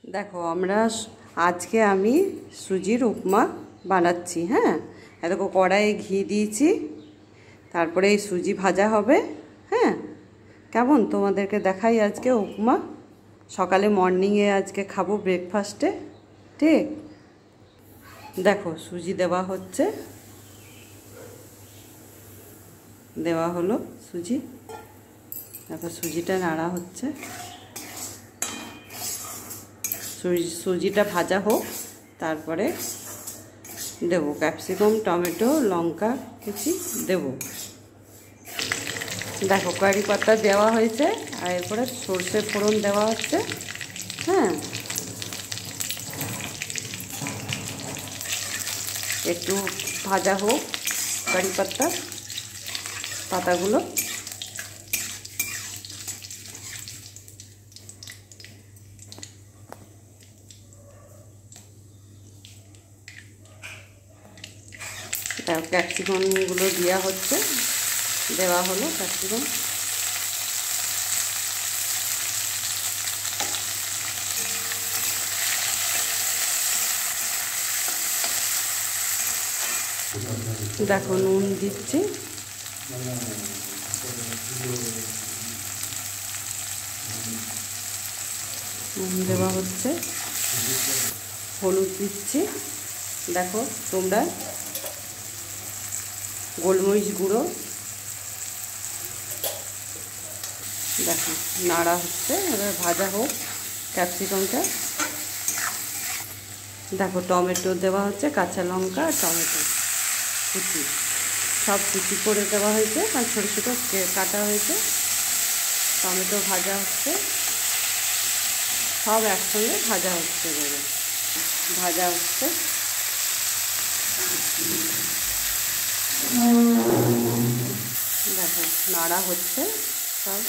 দেখো আজকে আমি সুজির উপমা বানাচ্ছি। হ্যাঁ, দেখো কড়াইয়ে ঘি দিয়েছি, তারপরে এই সুজি ভাজা হবে। হ্যাঁ, কেমন তোমাদেরকে দেখাই আজকে উপমা। সকালে মর্নিংয়ে আজকে খাবো ব্রেকফাস্টে। ঠিক, দেখো সুজি দেওয়া হচ্ছে, দেওয়া হলো সুজি। তারপর সুজিটা নাড়া হচ্ছে, সুজিটা ভাজা হোক, তারপরে দেবো ক্যাপসিকাম, টমেটো, লঙ্কা কুচি দেবো। দেখো কারি পাতা দেওয়া হয়েছে, আর এরপরে সর্ষে ফোড়ন দেওয়া হচ্ছে। হ্যাঁ, একটু ভাজা হোক কারি পাতাগুলো। ক্যাপসিকামগুলো দেওয়া হচ্ছে, দেওয়া হলো ক্যাপসিকাম। দেখো নুন দিচ্ছি, নুন দেওয়া হচ্ছে, হলুদ দিচ্ছি। দেখো তোমরা গোলমরিচ গুঁড়ো, দেখো নাড়া হচ্ছে, এবার ভাজা হোক ক্যাপসিকামটা। দেখো টমেটো দেওয়া হচ্ছে, কাঁচা লঙ্কা আর টমেটো কুচি, সব কুচি করে দেওয়া হয়েছে, আর ছোটো ছোটো কাটা হয়েছে। টমেটো ভাজা হচ্ছে, সব একসঙ্গে ভাজা হচ্ছে, ভাজা হচ্ছে। দেখো নাড়া হচ্ছে সব,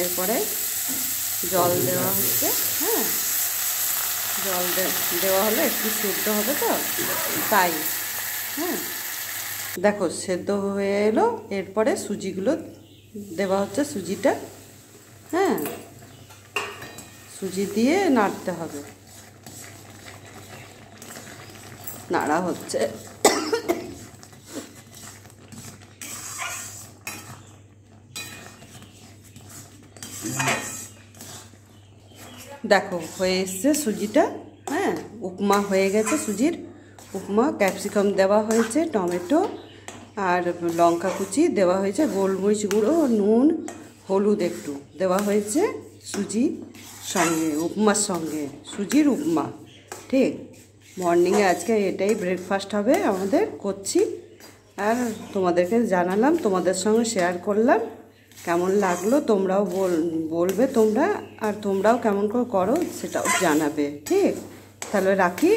এরপরে জল দেওয়া হচ্ছে। হ্যাঁ, জল দেওয়া হলে একটু সেদ্ধ হবে তো তাই। হ্যাঁ, দেখো সেদ্ধ হয়ে এলো, এরপরে সুজিগুলো দেওয়া হচ্ছে, সুজিটা। হ্যাঁ, সুজি দিয়ে নাড়তে হবে, নাড়া হচ্ছে। দেখো হয়ে এসছে সুজিটা। হ্যাঁ, উপমা হয়ে গেছে, সুজির উপমা। ক্যাপসিকাম দেওয়া হয়েছে, টমেটো আর লঙ্কা কুচি দেওয়া হয়েছে, গোলমরিচ গুঁড়ো, নুন, হলুদ একটু দেওয়া হয়েছে সুজি সঙ্গে, উপমার সঙ্গে, সুজির উপমা। ঠিক, মর্নিংয়ে আজকে এটাই ব্রেকফাস্ট হবে আমাদের, করছি। আর তোমাদেরকে জানালাম, তোমাদের সঙ্গে শেয়ার করলাম। কেমন লাগলো তোমরাও বলবে তোমরা, আর তোমরাও কেমন করে করো সেটাও জানাবে। ঠিক, তাহলে রাখি।